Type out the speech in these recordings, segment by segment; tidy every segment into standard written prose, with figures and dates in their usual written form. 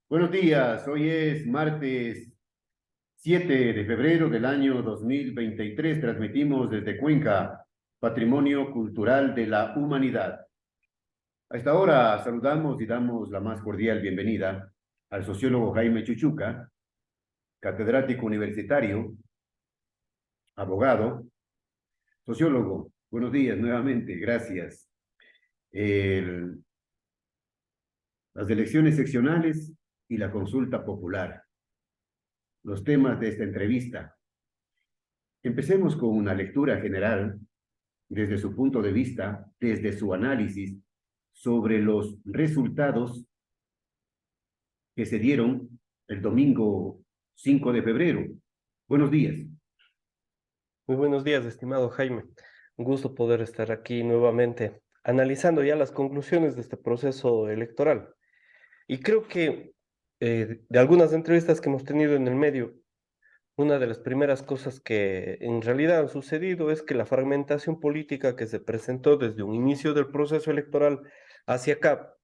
Buenos días, hoy es martes 7 de febrero del año 2023. Transmitimos desde Cuenca, Patrimonio Cultural de la Humanidad. A esta hora saludamos y damos la más cordial bienvenida al sociólogo Jaime Chuchuca, catedrático universitario, abogado, sociólogo. Buenos días nuevamente, gracias. El- las elecciones seccionales y la consulta popular, los temas de esta entrevista. Empecemos con una lectura general desde su punto de vista, desde su análisis sobre los resultados que se dieron el domingo 5 de febrero. Buenos días. Muy buenos días, estimado Jaime. Un gusto poder estar aquí nuevamente analizando ya las conclusiones de este proceso electoral. Y creo que de algunas entrevistas que hemos tenido en el medio, una de las primeras cosas que en realidad han sucedido es que la fragmentación política que se presentó desde un inicio del proceso electoral hacia acá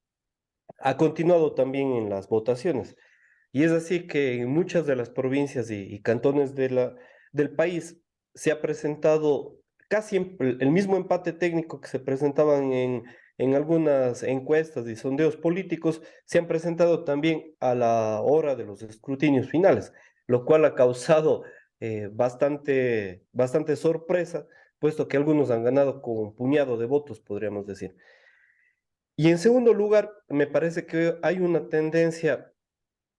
ha continuado también en las votaciones. Y es así que en muchas de las provincias y cantones del país se ha presentado casi el mismo empate técnico que se presentaban en algunas encuestas y sondeos políticos, se han presentado también a la hora de los escrutinios finales, lo cual ha causado bastante sorpresa, puesto que algunos han ganado con un puñado de votos, podríamos decir. Y en segundo lugar, me parece que hay una tendencia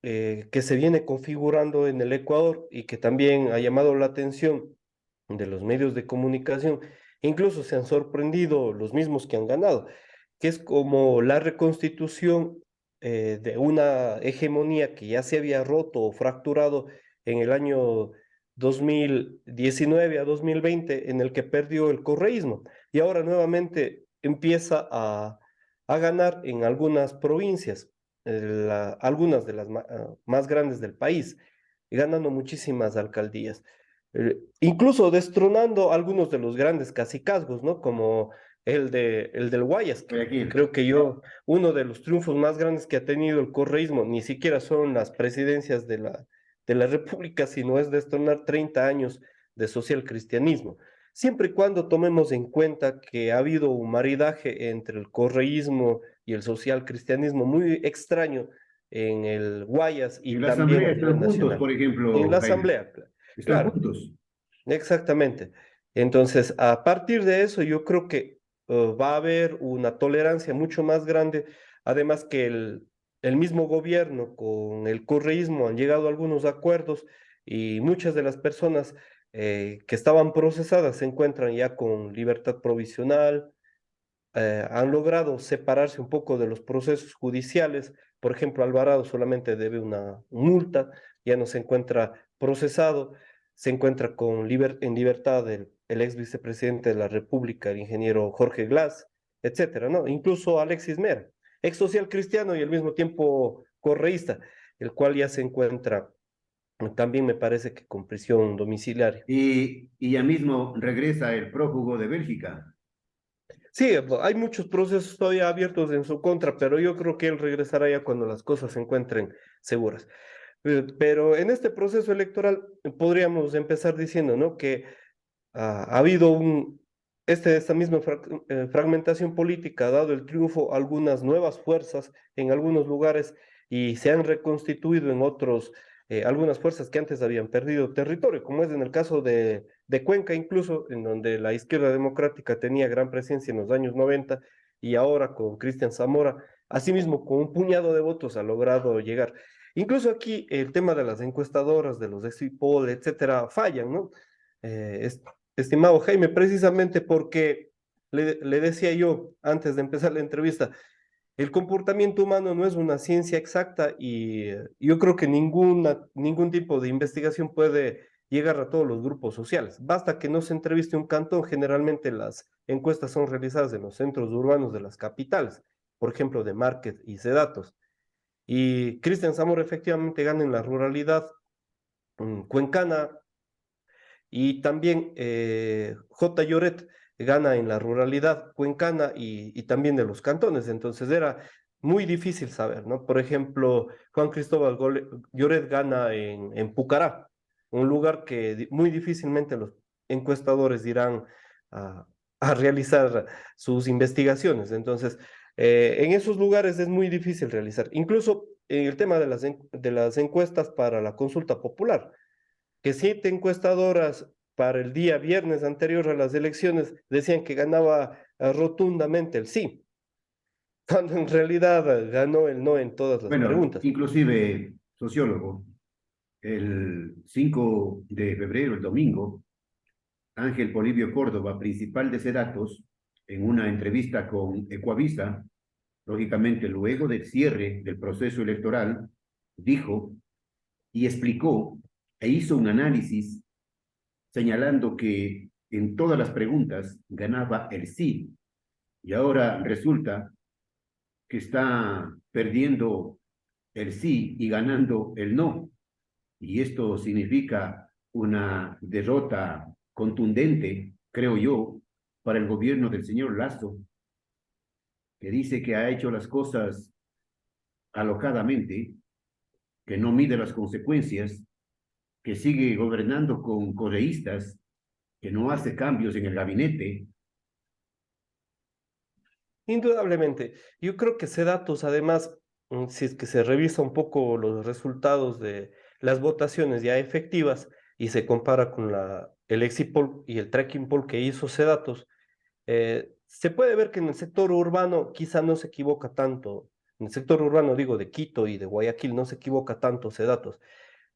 que se viene configurando en el Ecuador y que también ha llamado la atención de los medios de comunicación. Incluso se han sorprendido los mismos que han ganado, que es como la reconstitución de una hegemonía que ya se había roto o fracturado en el año 2019 a 2020, en el que perdió el correísmo. Y ahora nuevamente empieza a ganar en algunas provincias, algunas de las más grandes del país, y ganando muchísimas alcaldías. Incluso destronando algunos de los grandes cacicazgos, ¿no? Como el del Guayas, que Guayaquil. creo que yo, uno de los triunfos más grandes que ha tenido el correísmo, ni siquiera son las presidencias de la República, sino es destronar 30 años de social cristianismo. Siempre y cuando tomemos en cuenta que ha habido un maridaje entre el correísmo y el social cristianismo muy extraño en el Guayas En y la también asamblea a nivel están juntos, nacional. por En ejemplo, la Jaime. asamblea, Están claro, juntos. exactamente. Entonces, a partir de eso, yo creo que va a haber una tolerancia mucho más grande, además que el mismo gobierno con el correísmo han llegado a algunos acuerdos y muchas de las personas que estaban procesadas se encuentran ya con libertad provisional, han logrado separarse un poco de los procesos judiciales. Por ejemplo, Alvarado solamente debe una multa, ya no se encuentra procesado, se encuentra en libertad el ex vicepresidente de la República, el ingeniero Jorge Glass, etcétera, ¿no? Incluso Alexis Mera, ex social cristiano y al mismo tiempo correísta, el cual ya se encuentra también me parece que con prisión domiciliaria. Y ya mismo regresa el prófugo de Bélgica. Sí, hay muchos procesos todavía abiertos en su contra, pero yo creo que él regresará ya cuando las cosas se encuentren seguras. Pero en este proceso electoral podríamos empezar diciendo, ¿no? Que ha habido esta misma fragmentación política ha dado el triunfo a algunas nuevas fuerzas en algunos lugares y se han reconstituido en otros, algunas fuerzas que antes habían perdido territorio, como es en el caso de Cuenca incluso, en donde la izquierda democrática tenía gran presencia en los años 90 y ahora con Cristian Zamora, asimismo con un puñado de votos ha logrado llegar. Incluso aquí el tema de las encuestadoras, de los exit poll, etcétera, fallan, ¿no? Eh, Estimado Jaime, precisamente porque le decía yo antes de empezar la entrevista, el comportamiento humano no es una ciencia exacta y yo creo que ningún tipo de investigación puede llegar a todos los grupos sociales. Basta que no se entreviste un cantón, generalmente las encuestas son realizadas en los centros urbanos de las capitales, por ejemplo, de Márquez y Sedatos. Y Cristian Zamora efectivamente gana en la ruralidad cuencana, y también J. Lloret gana en la ruralidad cuencana y también de los cantones. Entonces era muy difícil saber, ¿no? Por ejemplo, Juan Cristóbal Lloret gana en Pucará, un lugar que muy difícilmente los encuestadores irán a realizar sus investigaciones. Entonces, en esos lugares es muy difícil realizar. Incluso en el tema de de las encuestas para la consulta popular, que 7 encuestadoras para el día viernes anterior a las elecciones decían que ganaba rotundamente el sí, cuando en realidad ganó el no en todas las Bueno, preguntas. inclusive, sociólogo, el 5 de febrero, el domingo, Ángel Polibio Córdoba, principal de Sedatos, en una entrevista con Ecuavisa, lógicamente luego del cierre del proceso electoral, dijo y explicó e hizo un análisis señalando que en todas las preguntas ganaba el sí, y ahora resulta que está perdiendo el sí y ganando el no. Y esto significa una derrota contundente, creo yo, para el gobierno del señor Lazo, que dice que ha hecho las cosas alocadamente, que no mide las consecuencias, que sigue gobernando con correístas, que no hace cambios en el gabinete. Indudablemente, yo creo que datos además, si es que se revisa un poco los resultados de las votaciones ya efectivas y se compara con el exit poll y el tracking poll que hizo Sedatos, se puede ver que en el sector urbano quizá no se equivoca tanto. En el sector urbano, digo, de Quito y de Guayaquil, no se equivoca tanto Sedatos,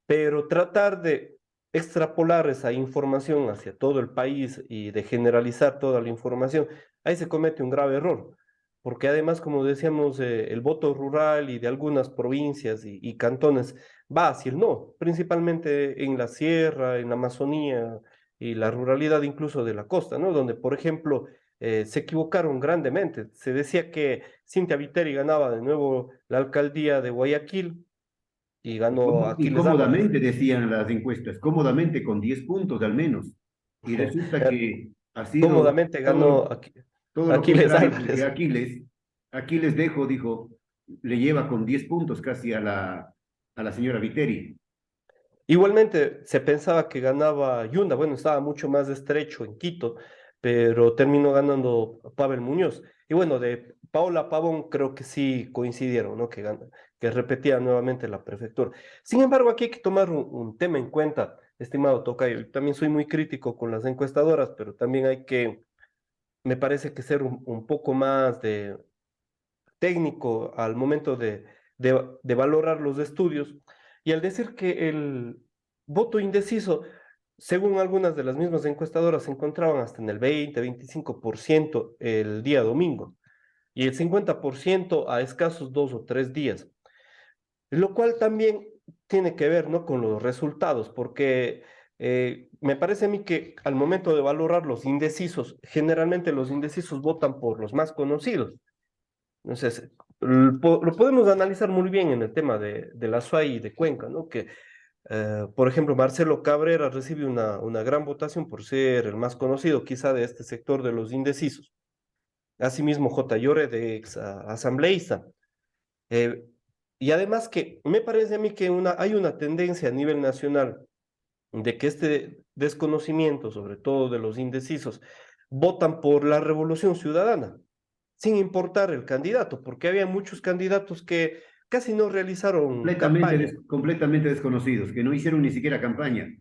pero tratar de extrapolar esa información hacia todo el país y de generalizar toda la información, ahí se comete un grave error, porque además, como decíamos, el voto rural y de algunas provincias y cantones va hacia el no, principalmente en la sierra, en la Amazonía y la ruralidad incluso de la costa, ¿no? Donde, por ejemplo, se equivocaron grandemente. Se decía que Cintia Viteri ganaba de nuevo la alcaldía de Guayaquil y ganó Y Aquiles Álvarez. cómodamente decían las encuestas, cómodamente con 10 puntos al menos. Y resulta que ha sido Cómodamente ganó todo lo Aquiles contrario, porque Álvarez. Aquiles Dejo, dijo, le lleva con 10 puntos casi a la señora Viteri. Igualmente se pensaba que ganaba Yunda, bueno, estaba mucho más estrecho en Quito, pero terminó ganando Pavel Muñoz. Y bueno, de Paola Pavón creo que sí coincidieron, ¿no? Que repetía nuevamente la prefectura. Sin embargo, aquí hay que tomar un tema en cuenta, estimado Tocayo. Yo también soy muy crítico con las encuestadoras, pero también hay que, me parece que ser un poco más de técnico al momento de valorar los estudios y al decir que el voto indeciso, según algunas de las mismas encuestadoras, se encontraban hasta en el 20-25% el día domingo y el 50% a escasos 2 o 3 días, lo cual también tiene que ver, ¿no?, con los resultados, porque me parece a mí que al momento de valorar los indecisos, generalmente los indecisos votan por los más conocidos. Entonces, lo podemos analizar muy bien en el tema de la SUAY y de Cuenca, ¿no? Que, por ejemplo, Marcelo Cabrera recibe una gran votación por ser el más conocido quizá de este sector de los indecisos. Asimismo, J. Llore de ex asambleísta. Eh, y además que me parece a mí que hay una tendencia a nivel nacional de que este desconocimiento, sobre todo de los indecisos, votan por la revolución ciudadana sin importar el candidato, porque había muchos candidatos que casi no realizaron campaña. Completamente desconocidos, que no hicieron ni siquiera campaña.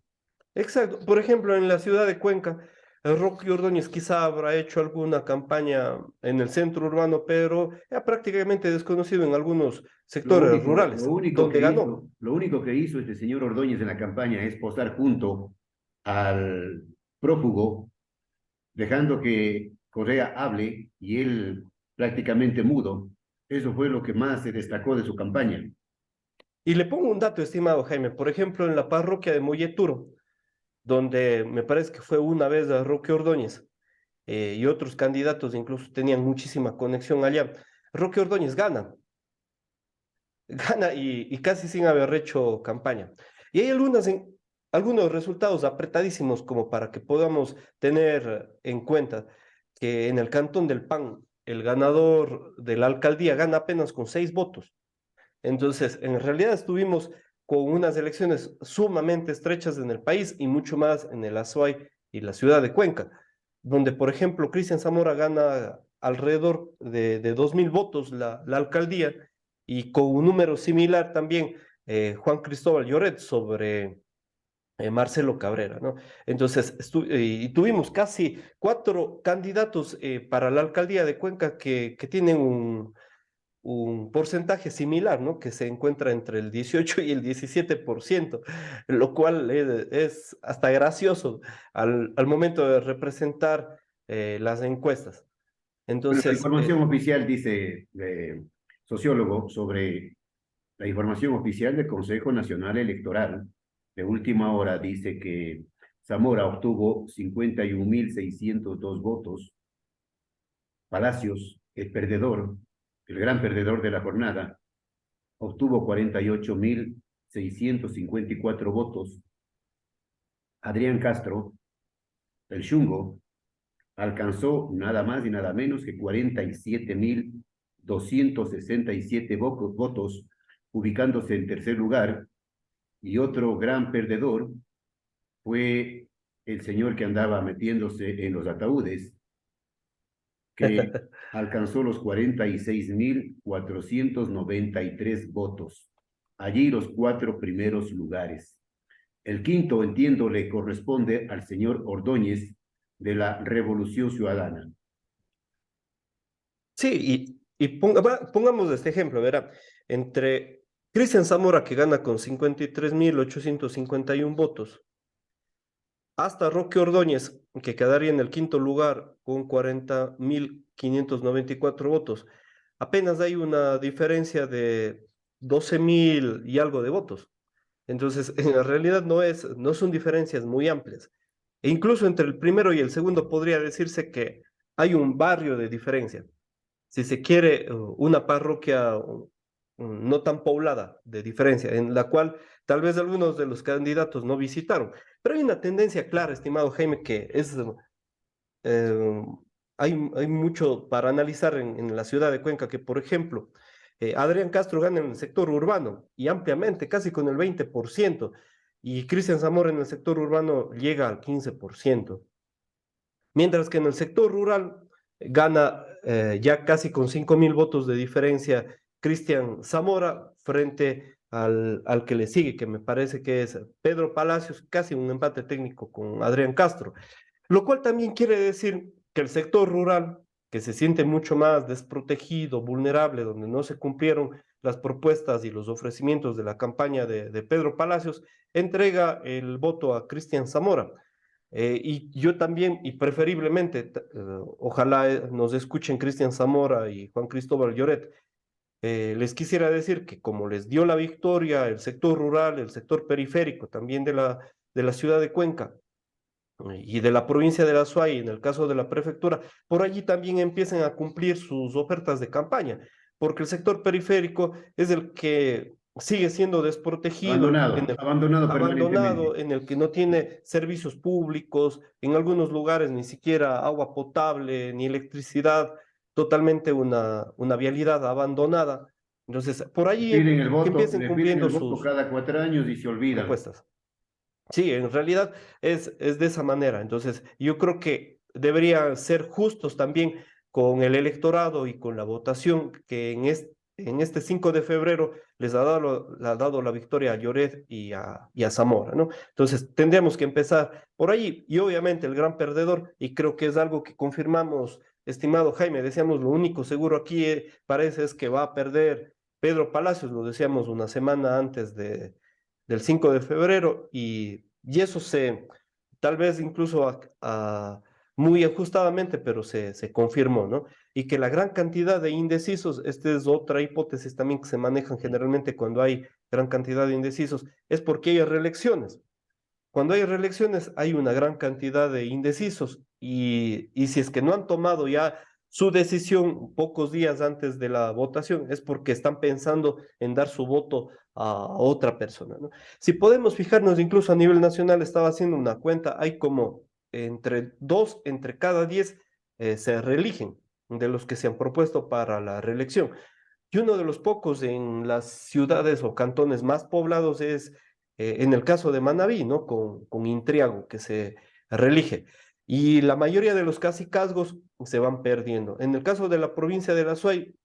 Exacto. Por ejemplo, en la ciudad de Cuenca, el Roque Ordóñez quizá habrá hecho alguna campaña en el centro urbano, pero era prácticamente desconocido en algunos sectores rurales, donde ganó. Lo único que hizo este señor Ordóñez en la campaña es posar junto al prófugo, dejando que Correa hable y él prácticamente mudo. Eso fue lo que más se destacó de su campaña. Y le pongo un dato, estimado Jaime, por ejemplo, en la parroquia de Molleturo, donde me parece que fue una vez a Roque Ordóñez, y otros candidatos incluso tenían muchísima conexión allá. Roque Ordóñez gana, gana y casi sin haber hecho campaña. Y hay algunos resultados apretadísimos como para que podamos tener en cuenta que en el Cantón del Pan el ganador de la alcaldía gana apenas con 6 votos. Entonces, en realidad estuvimos con unas elecciones sumamente estrechas en el país y mucho más en el Azuay y la ciudad de Cuenca, donde, por ejemplo, Cristian Zamora gana alrededor de 2.000 votos la alcaldía y con un número similar también Juan Cristóbal Lloret sobre Marcelo Cabrera, ¿no? Entonces, y tuvimos casi 4 candidatos para la alcaldía de Cuenca que tienen un porcentaje similar, ¿no? Que se encuentra entre el 18 y el 17%, lo cual es hasta gracioso al momento de representar las encuestas. Bueno, la Entonces, información oficial dice, sociólogo, sobre la información oficial del Consejo Nacional Electoral de última hora dice que Zamora obtuvo 51.602 votos, Palacios, el perdedor, el gran perdedor de la jornada, obtuvo 48.654 votos, Adrián Castro, el Chungo, alcanzó nada más y nada menos que 47.267 votos, ubicándose en tercer lugar, y otro gran perdedor fue el señor que andaba metiéndose en los ataúdes, que alcanzó los 46.493 votos. Allí los 4 primeros lugares. El quinto, entiendo, le corresponde al señor Ordóñez de la Revolución Ciudadana. sí, y pongamos este ejemplo, verá, entre Cristian Zamora, que gana con 53.851 votos, hasta Roque Ordóñez, que quedaría en el quinto lugar con 40.594 votos. Apenas hay una diferencia de 12.000 y algo de votos. Entonces, en la realidad no son diferencias muy amplias. E incluso entre el primero y el segundo podría decirse que hay un barrio de diferencia. Si se quiere, una parroquia no tan poblada de diferencia, en la cual tal vez algunos de los candidatos no visitaron. Pero hay una tendencia clara, estimado Jaime, que eh, hay mucho para analizar en la ciudad de Cuenca, que por ejemplo, Adrián Castro gana en el sector urbano y ampliamente, casi con el 20%, y Cristian Zamora en el sector urbano llega al 15%, mientras que en el sector rural gana ya casi con 5.000 votos de diferencia Cristian Zamora frente al que le sigue, que me parece que es Pedro Palacios, casi un empate técnico con Adrián Castro. Lo cual también quiere decir que el sector rural, que se siente mucho más desprotegido, vulnerable, donde no se cumplieron las propuestas y los ofrecimientos de la campaña de Pedro Palacios, entrega el voto a Cristian Zamora. Y yo también, y preferiblemente, ojalá nos escuchen Cristian Zamora y Juan Cristóbal Lloret, les quisiera decir que como les dio la victoria el sector rural, el sector periférico también de la ciudad de Cuenca, y de la provincia de la Azuay, en el caso de la prefectura, por allí también empiezan a cumplir sus ofertas de campaña, porque el sector periférico es el que sigue siendo desprotegido, Abandonado abandonado, permanentemente. en el que no tiene servicios públicos, en algunos lugares ni siquiera agua potable ni electricidad, totalmente una vialidad abandonada. Entonces, por allí que empiecen Le piden cumpliendo el voto sus cada 4 años y se olvidan. propuestas. Sí, en realidad es de esa manera. Entonces, yo creo que deberían ser justos también con el electorado y con la votación que en este 5 de febrero le ha dado la victoria a Lloret y a Zamora, ¿no? Entonces, tendríamos que empezar por allí. Y obviamente el gran perdedor, y creo que es algo que confirmamos, estimado Jaime, decíamos lo único seguro aquí parece es que va a perder Pedro Palacios, lo decíamos una semana antes del 5 de febrero y eso tal vez incluso muy ajustadamente, pero se confirmó, ¿no? Y que la gran cantidad de indecisos, esta es otra hipótesis también que se manejan generalmente cuando hay gran cantidad de indecisos, es porque hay reelecciones. Cuando hay reelecciones hay una gran cantidad de indecisos y si es que no han tomado ya su decisión pocos días antes de la votación es porque están pensando en dar su voto a otra persona, ¿no? Si podemos fijarnos, incluso a nivel nacional, estaba haciendo una cuenta, hay como entre 2 entre cada 10 se reeligen. de los que se han propuesto para la reelección. Y uno de los pocos en las ciudades o cantones más poblados es, en el caso de Manabí, ¿no? Con Intriago, que se reelige. Y la mayoría de los cacicazgos se van perdiendo. En el caso de la provincia de La Suay,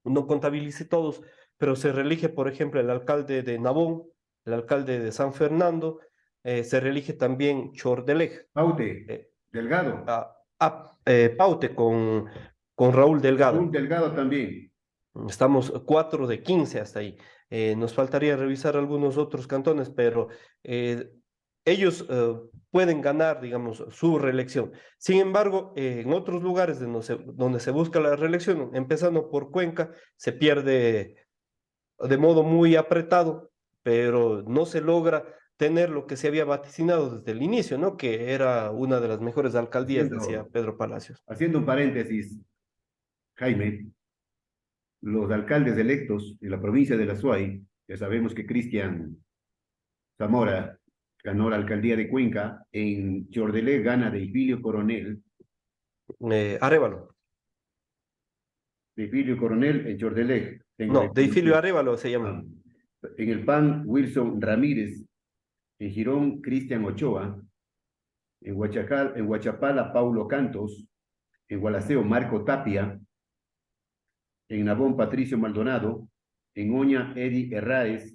no contabilice todos, pero se reelige, por ejemplo, el alcalde de Nabón, el alcalde de San Fernando, se reelige también Chordelej, Paute, eh, Delgado. Paute con Raúl Raúl Delgado. Delgado también. Estamos 4 de 15 hasta ahí. Nos faltaría revisar algunos otros cantones, pero eh, ellos pueden ganar, digamos, su reelección. Sin embargo, en otros lugares donde se busca la reelección, empezando por Cuenca, se pierde de modo muy apretado, pero no se logra tener lo que se había vaticinado desde el inicio, ¿no? Que era una de las mejores alcaldías, decía Haciendo, Pedro Palacios. haciendo un paréntesis, Jaime, los alcaldes electos en la provincia de La Suay, ya sabemos que Cristian Zamora ganó la alcaldía de Cuenca, en Chordelé gana Deifilio Coronel, Arévalo. Deifilio Coronel en Chordelé, tengo la No, Deifilio información. Arévalo se llama. Ah, en el PAN, Wilson Ramírez, en Girón, Cristian Ochoa, en Huachapala, Paulo Cantos, en Gualaceo, Marco Tapia, en Nabón, Patricio Maldonado, en Oña, Eddie Herráez,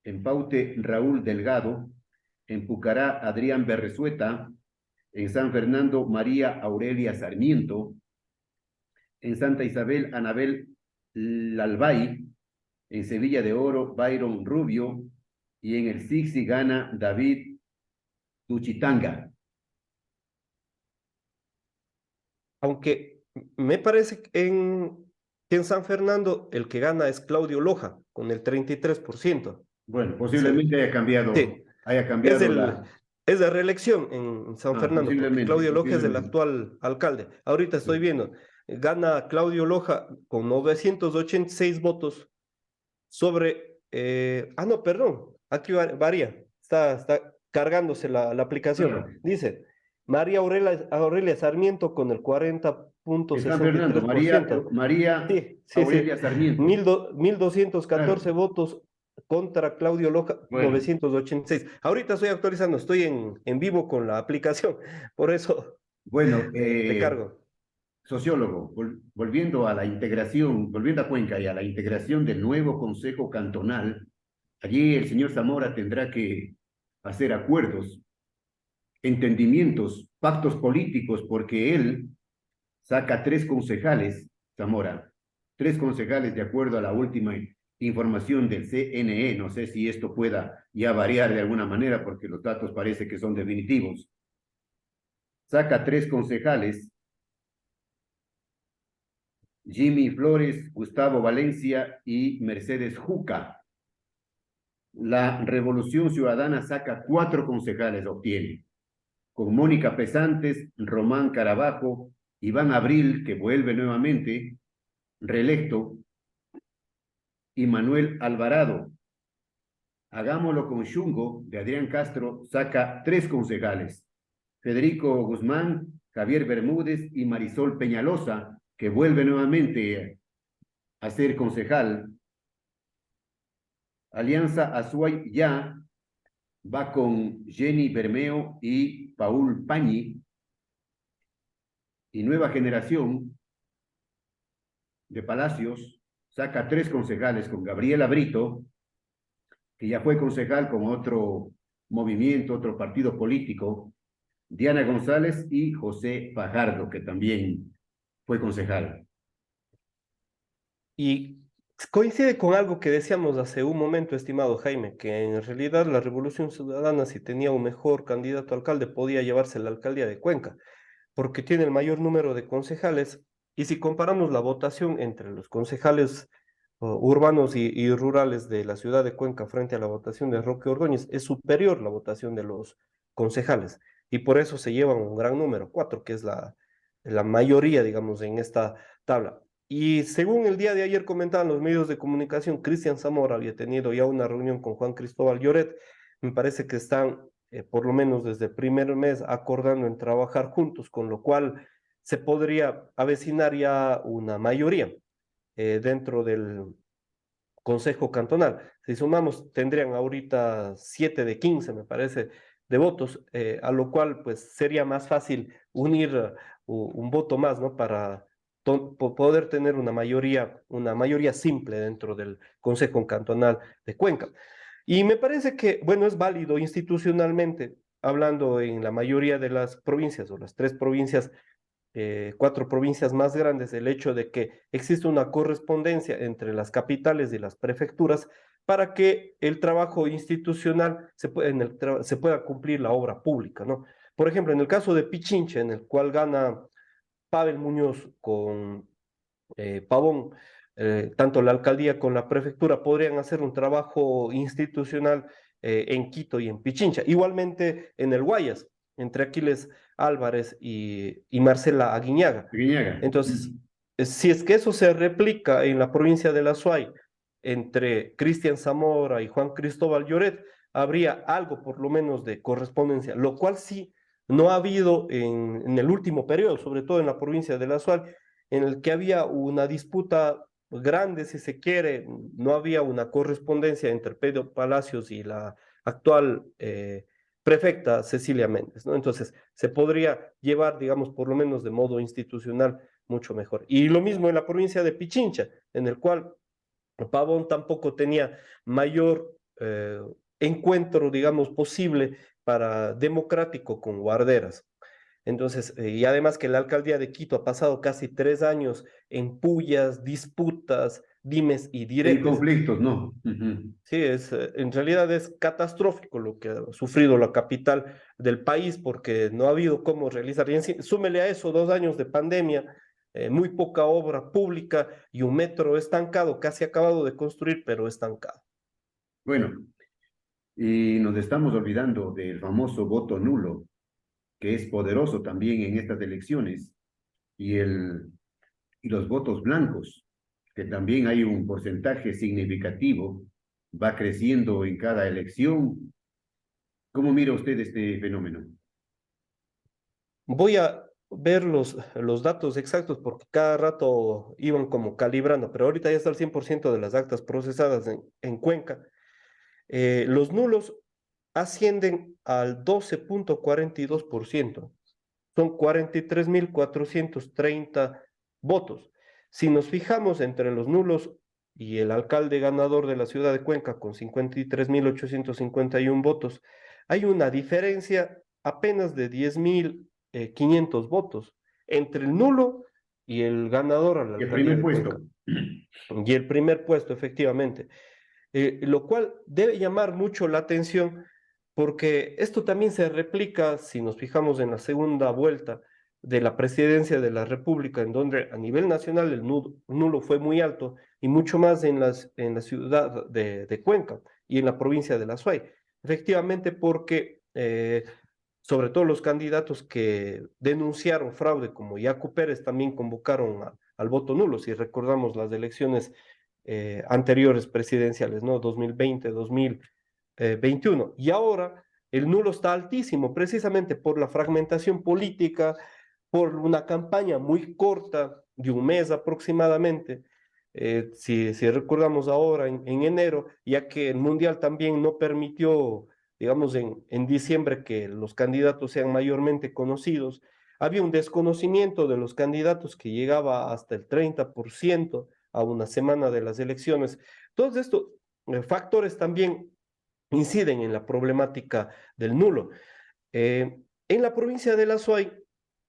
en Paute, Raúl Delgado, en Pucará, Adrián Berresueta, en San Fernando, María Aurelia Sarmiento, en Santa Isabel, Anabel Lalbay, en Sevilla de Oro, Byron Rubio, y en el Sixi gana David Tuchitanga. Aunque me parece que en San Fernando el que gana es Claudio Loja, con el 33%. Bueno, Se- posiblemente Sí, haya es, cambiado el, la... es de reelección en San Fernando, porque Posiblemente, Claudio Loja es el posiblemente. actual alcalde. Ahorita estoy Sí. viendo, gana Claudio Loja con 986 votos sobre... no, perdón, aquí varía, está cargándose la aplicación. Claro, Dice, María Aurelia Sarmiento con el cuarenta punto en San sesenta y Fernando, tres por ciento María Sí, sí, sí. Aurelia Sarmiento. 1214 Claro, votos contra Claudio Loja, bueno, 986. Ahorita estoy actualizando, estoy en vivo con la aplicación, por eso bueno, te cargo. sociólogo, volviendo a la integración, volviendo a Cuenca y a la integración del nuevo Consejo Cantonal, allí el señor Zamora tendrá que hacer acuerdos, entendimientos, pactos políticos, porque él saca tres concejales, Zamora, tres concejales de acuerdo a la última información del CNE. No sé si esto pueda ya variar de alguna manera porque los datos parece que son definitivos. Saca tres concejales, Jimmy Flores, Gustavo Valencia y Mercedes Juca. La Revolución Ciudadana saca cuatro concejales, obtiene, con Mónica Pesantes, Román Carabajo, Iván Abril, que vuelve nuevamente, reelecto, y Manuel Alvarado. Hagámoslo con Chungo, de Adrián Castro, saca tres concejales, Federico Guzmán, Javier Bermúdez y Marisol Peñalosa, que vuelve nuevamente a ser concejal. Alianza Azuay ya va con Jenny Bermeo y Paul Pañi. Y Nueva Generación de Palacios saca tres concejales con Gabriela Brito, que ya fue concejal con otro movimiento, otro partido político, Diana González y José Fajardo, que también fue concejal. Y coincide con algo que decíamos hace un momento, estimado Jaime, que en realidad la Revolución Ciudadana, si tenía un mejor candidato a alcalde, podía llevarse la alcaldía de Cuenca, porque tiene el mayor número de concejales. Y si comparamos la votación entre los concejales urbanos y rurales de la ciudad de Cuenca frente a la votación de Roque Ordóñez, es superior la votación de los concejales. Y por eso se llevan un gran número, cuatro, que es la mayoría, digamos, en esta tabla. Y según el día de ayer comentaban los medios de comunicación, Cristian Zamora había tenido ya una reunión con Juan Cristóbal Lloret. Me parece que están, por lo menos desde el primer mes, acordando en trabajar juntos, con lo cual se podría avecinar ya una mayoría dentro del Consejo Cantonal. Si sumamos, tendrían ahorita 7 de 15, me parece, de votos, a lo cual pues sería más fácil unir un voto más, ¿no? Para poder tener una mayoría simple dentro del Consejo Cantonal de Cuenca. Y me parece que, bueno, es válido institucionalmente, hablando en la mayoría de las provincias o las 3 provincias, 4 provincias más grandes, el hecho de que existe una correspondencia entre las capitales y las prefecturas para que el trabajo institucional se pueda cumplir la obra pública, ¿no? Por ejemplo, en el caso de Pichincha, en el cual gana Pavel Muñoz con Pavón, tanto la alcaldía como la prefectura podrían hacer un trabajo institucional en Quito y en Pichincha. Igualmente en el Guayas, entre Aquiles Álvarez y Marcela Aguiñaga. Guiñaga. Entonces, si es que eso se replica en la provincia de La Suay entre Cristian Zamora y Juan Cristóbal Lloret, habría algo por lo menos de correspondencia, lo cual sí no ha habido en el último periodo, sobre todo en la provincia de La Suay, en el que había una disputa grande, si se quiere, no había una correspondencia entre Pedro Palacios y la actual prefecta Cecilia Méndez, ¿no? Entonces, se podría llevar, digamos, por lo menos de modo institucional, mucho mejor. Y lo mismo en la provincia de Pichincha, en el cual Pavón tampoco tenía mayor encuentro, digamos, posible para democrático con Guarderas. Entonces, y además que la alcaldía de Quito ha pasado casi 3 años en pullas, disputas, dimes y En diretes. conflictos, no. Ujú. Sí, en realidad es catastrófico lo que ha sufrido la capital del país porque no ha habido cómo realizar. Y súmele a eso 2 años de pandemia, muy poca obra pública y un metro estancado, casi acabado de construir, pero estancado. Bueno, y nos estamos olvidando del famoso voto nulo, que es poderoso también en estas elecciones, y, y los votos blancos, que también hay un porcentaje significativo, va creciendo en cada elección. ¿Cómo mira usted este fenómeno? Voy a ver los datos exactos porque cada rato iban como calibrando, pero ahorita ya está el 100% de las actas procesadas en Cuenca. Los nulos ascienden al 12,42%. Son 43.430 votos. Si nos fijamos entre los nulos y el alcalde ganador de la ciudad de Cuenca con 53.851 votos, hay una diferencia apenas de 10.500 votos entre el nulo y el ganador a la El alcaldía primer de Cuenca. puesto. Y el primer puesto, efectivamente. Lo cual debe llamar mucho la atención porque esto también se replica si nos fijamos en la segunda vuelta de la presidencia de la República, en donde a nivel nacional el nulo fue muy alto y mucho más en la ciudad de Cuenca y en la provincia de La Suay. Efectivamente, porque sobre todo los candidatos que denunciaron fraude, como Yacu Pérez, también convocaron al voto nulo, si recordamos las elecciones anteriores presidenciales, ¿no? 2020, 2021. Y ahora el nulo está altísimo, precisamente por la fragmentación política, por una campaña muy corta, de un mes aproximadamente. Si recordamos ahora en enero, ya que el Mundial también no permitió, digamos, en diciembre que los candidatos sean mayormente conocidos, había un desconocimiento de los candidatos que llegaba hasta el 30% a una semana de las elecciones. Todos estos factores también inciden en la problemática del nulo. En la provincia de La Suay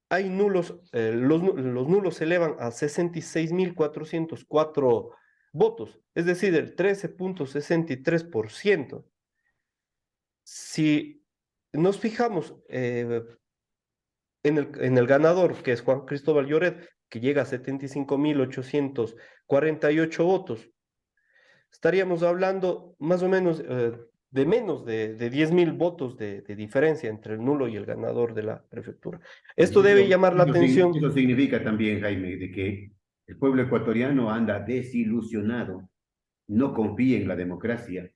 hay nulos, los nulos se elevan a 66.404 votos, es decir, el 13,63%. Si nos fijamos en el ganador, que es Juan Cristóbal Lloret, que llega a 75.848 votos, estaríamos hablando más o menos de menos de 10.000 votos de diferencia entre el nulo y el ganador de la prefectura. Esto Y debe llamar la atención. eso significa también, Jaime, de que el pueblo ecuatoriano anda desilusionado, no confía en la democracia,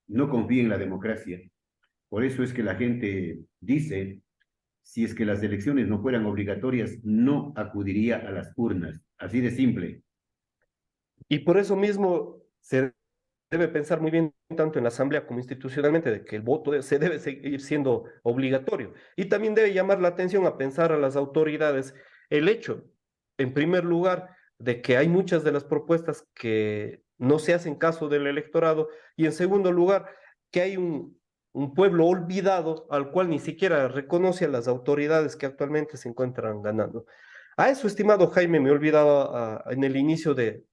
no confía en la democracia. Por eso es que la gente dice, si es que las elecciones no fueran obligatorias, no acudiría a las urnas. Así de simple. Y por eso mismo se debe pensar muy bien tanto en la Asamblea como institucionalmente de que el voto se debe seguir siendo obligatorio. Y también debe llamar la atención a pensar a las autoridades el hecho, en primer lugar, de que hay muchas de las propuestas que no se hacen caso del electorado y en segundo lugar, que hay un pueblo olvidado al cual ni siquiera reconoce a las autoridades que actualmente se encuentran ganando. A eso, estimado Jaime, me olvidaba en el inicio de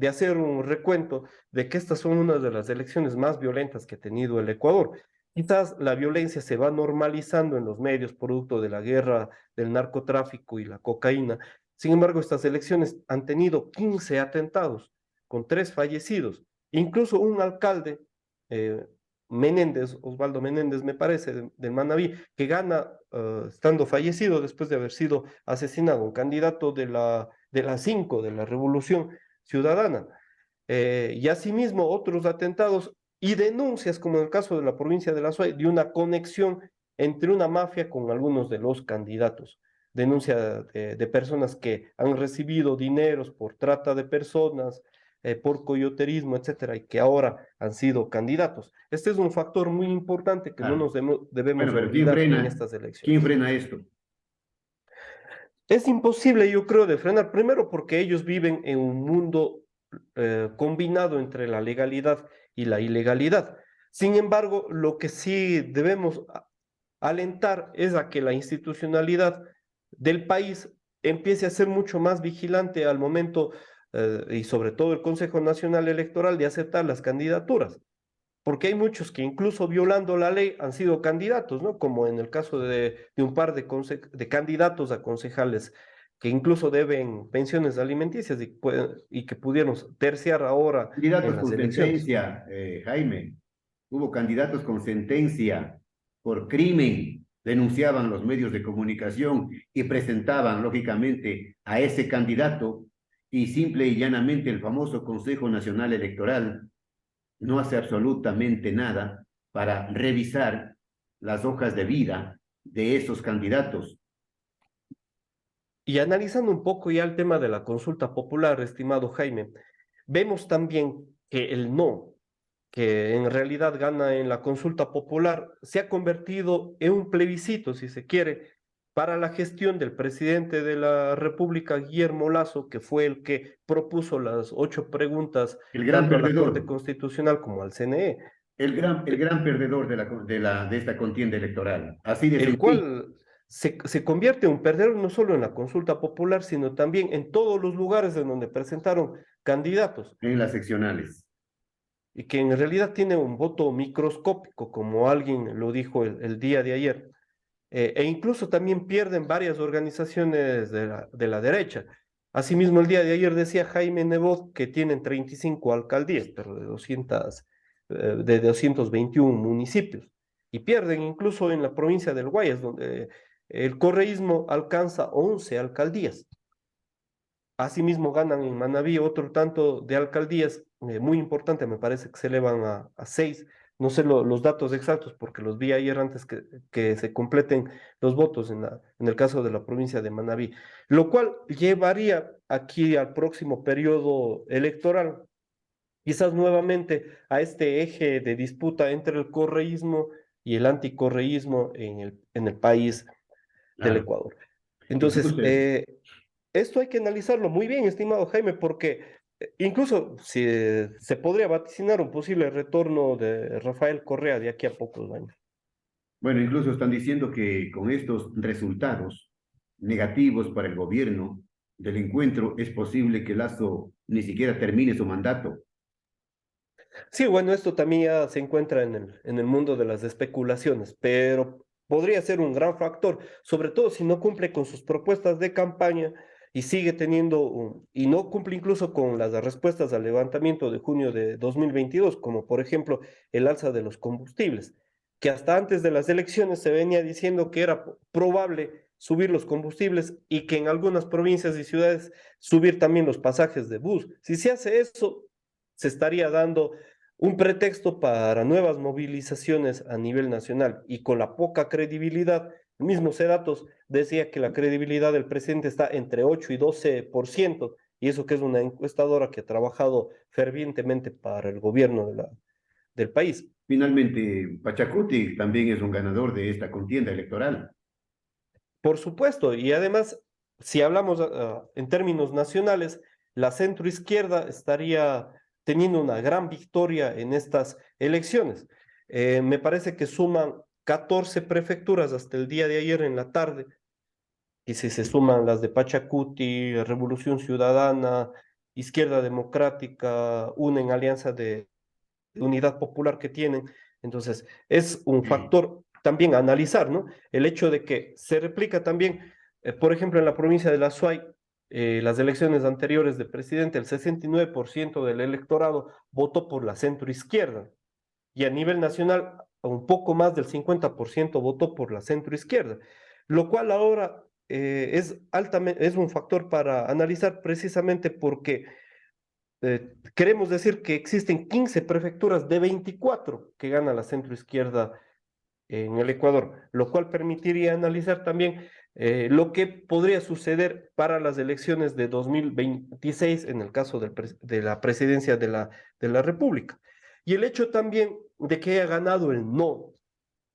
hacer un recuento de que estas son una de las elecciones más violentas que ha tenido el Ecuador. Quizás la violencia se va normalizando en los medios producto de la guerra del narcotráfico y la cocaína. Sin embargo, estas elecciones han tenido 15 atentados con 3 fallecidos. Incluso un alcalde, eh, Menéndez, Osvaldo Menéndez, me parece, del Manabí, que gana estando fallecido después de haber sido asesinado, un candidato de la 5, de la Revolución Ciudadana. Y asimismo otros atentados y denuncias, como en el caso de la provincia de La Suay, de una conexión entre una mafia con algunos de los candidatos. Denuncia de personas que han recibido dineros por trata de personas, por coyoterismo, etcétera, y que ahora han sido candidatos. Este es un factor muy importante que no Claro. nos debemos Bueno, de pero ¿quién olvidar en frena? estas ¿Quién elecciones. frena esto? Es imposible, yo creo, de frenar, primero porque ellos viven en un mundo combinado entre la legalidad y la ilegalidad. Sin embargo, lo que sí debemos alentar es a que la institucionalidad del país empiece a ser mucho más vigilante al momento, y sobre todo el Consejo Nacional Electoral, de aceptar las candidaturas porque hay muchos que incluso violando la ley han sido candidatos, ¿no? Como en el caso de un par de candidatos a concejales que incluso deben pensiones alimenticias y que pudieron terciar ahora en Candidatos las con elecciones. sentencia, Jaime. Hubo candidatos con sentencia por crimen. Denunciaban los medios de comunicación y presentaban, lógicamente, a ese candidato y simple y llanamente el famoso Consejo Nacional Electoral no hace absolutamente nada para revisar las hojas de vida de esos candidatos. Y analizando un poco ya el tema de la consulta popular, estimado Jaime, vemos también que el no, que en realidad gana en la consulta popular, se ha convertido en un plebiscito, si se quiere, para la gestión del presidente de la República, Guillermo Lazo, que fue el que propuso las 8 preguntas El gran tanto a la Corte perdedor, Constitucional como al CNE, el gran perdedor de esta contienda electoral. Así de el sencillo, cual se convierte en un perdedor no solo en la consulta popular, sino también en todos los lugares en donde presentaron candidatos. en las seccionales. Y que en realidad tiene un voto microscópico, como alguien lo dijo el día de ayer. E incluso también pierden varias organizaciones de la derecha. Asimismo, el día de ayer decía Jaime Nebot que tienen 35 alcaldías, pero de 221 municipios. Y pierden incluso en la provincia del Guayas, donde el correísmo alcanza 11 alcaldías. Asimismo, ganan en Manabí otro tanto de alcaldías, muy importante, me parece que se elevan a 6. No sé los datos exactos porque los vi ayer antes que se completen los votos en el caso de la provincia de Manabí, lo cual llevaría aquí al próximo periodo electoral, quizás nuevamente a este eje de disputa entre el correísmo y el anticorreísmo en el país del Claro. Ecuador. Entonces, Entonces, esto hay que analizarlo muy bien, estimado Jaime, porque incluso si, se podría vaticinar un posible retorno de Rafael Correa de aquí a pocos años. bueno, incluso están diciendo que con estos resultados negativos para el gobierno del encuentro es posible que Lazo ni siquiera termine su mandato. Sí, bueno, esto también ya se encuentra en el mundo de las especulaciones, pero podría ser un gran factor, sobre todo si no cumple con sus propuestas de campaña y sigue teniendo y no cumple incluso con las respuestas al levantamiento de junio de 2022, como por ejemplo el alza de los combustibles, que hasta antes de las elecciones se venía diciendo que era probable subir los combustibles y que en algunas provincias y ciudades subir también los pasajes de bus. Si se hace eso, se estaría dando un pretexto para nuevas movilizaciones a nivel nacional y con la poca credibilidad El mismo Cedatos decía que la credibilidad del presidente está entre 8 y 12%, y eso que es una encuestadora que ha trabajado fervientemente para el gobierno del país. Finalmente, Pachacuti también es un ganador de esta contienda electoral. Por supuesto, y además, si hablamos en términos nacionales, la centroizquierda estaría teniendo una gran victoria en estas elecciones. Me parece que suman 14 prefecturas hasta el día de ayer en la tarde, y si se suman las de Pachacuti, Revolución Ciudadana, Izquierda Democrática, unen alianza de unidad popular que tienen. Entonces, es un factor también a analizar, ¿no? El hecho de que se replica también, por ejemplo, en la provincia de La Suay, las elecciones anteriores de presidente, el 69% del electorado votó por la centroizquierda, y a nivel nacional, un poco más del 50% votó por la centroizquierda, lo cual ahora es un factor para analizar precisamente porque queremos decir que existen 15 prefecturas de 24 que gana la centroizquierda en el Ecuador, lo cual permitiría analizar también lo que podría suceder para las elecciones de 2026 en el caso de la presidencia de la República. Y el hecho también de que haya ganado el no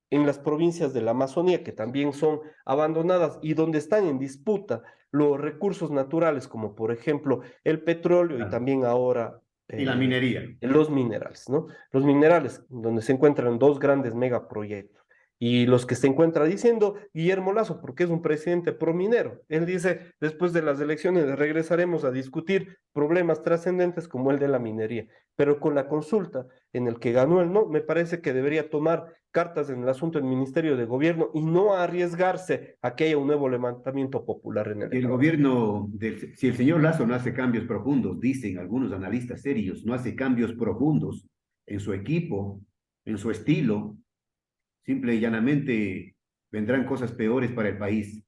en las provincias de la Amazonía, que también son abandonadas y donde están en disputa los recursos naturales, como por ejemplo el petróleo y también ahora Y la minería. los minerales, ¿no? Los minerales, donde se encuentran dos grandes megaproyectos. Y los que se encuentra diciendo Guillermo Lazo, porque es un presidente prominero. Él dice, después de las elecciones regresaremos a discutir problemas trascendentes como el de la minería. Pero con la consulta en el que ganó el no, me parece que debería tomar cartas en el asunto del Ministerio de Gobierno y no arriesgarse a que haya un nuevo levantamiento popular en el Si el Ecuador. gobierno, si el señor Lazo no hace cambios profundos, dicen algunos analistas serios, no hace cambios profundos en su equipo, en su estilo, simple y llanamente vendrán cosas peores para el país.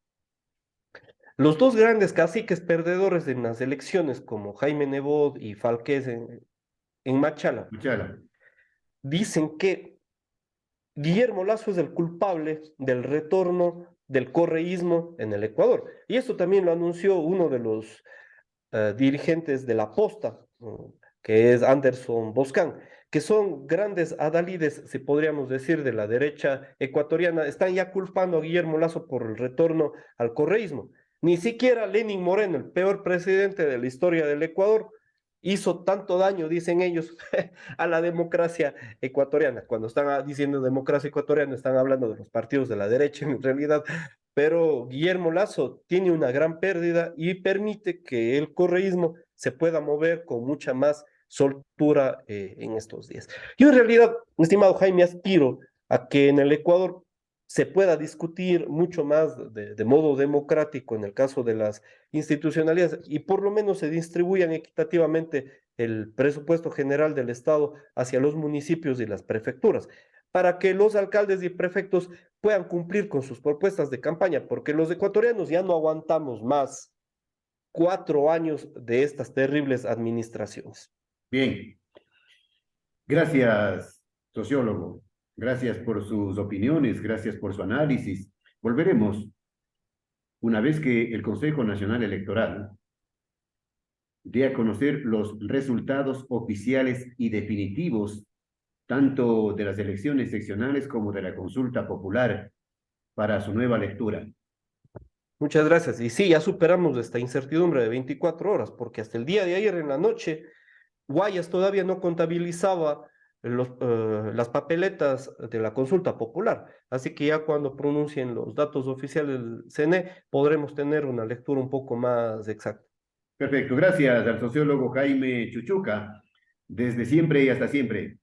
Los dos grandes caciques perdedores en las elecciones, como Jaime Nebot y Falquez en Machala, Machala. dicen que Guillermo Lazo es el culpable del retorno del correísmo en el Ecuador. Y esto también lo anunció uno de los dirigentes de la Posta, que es Anderson Boscan, que son grandes adalides, si podríamos decir, de la derecha ecuatoriana, están ya culpando a Guillermo Lazo por el retorno al correísmo. Ni siquiera Lenín Moreno, el peor presidente de la historia del Ecuador, hizo tanto daño, dicen ellos, a la democracia ecuatoriana. Cuando están diciendo democracia ecuatoriana, están hablando de los partidos de la derecha en realidad, pero Guillermo Lazo tiene una gran pérdida y permite que el correísmo se pueda mover con mucha más soltura en estos días. Yo en realidad, estimado Jaime, aspiro a que en el Ecuador se pueda discutir mucho más de modo democrático en el caso de las institucionalidades y por lo menos se distribuyan equitativamente el presupuesto general del Estado hacia los municipios y las prefecturas, para que los alcaldes y prefectos puedan cumplir con sus propuestas de campaña, porque los ecuatorianos ya no aguantamos más 4 años de estas terribles administraciones. Bien, gracias, sociólogo. Gracias por sus opiniones, gracias por su análisis. Volveremos una vez que el Consejo Nacional Electoral dé a conocer los resultados oficiales y definitivos tanto de las elecciones seccionales como de la consulta popular para su nueva lectura. Muchas gracias. Y sí, ya superamos esta incertidumbre de 24 horas, porque hasta el día de ayer en la noche, Guayas todavía no contabilizaba las papeletas de la consulta popular. Así que ya cuando pronuncien los datos oficiales del CNE, podremos tener una lectura un poco más exacta. Perfecto, gracias al sociólogo Jaime Chuchuca. Desde siempre y hasta siempre.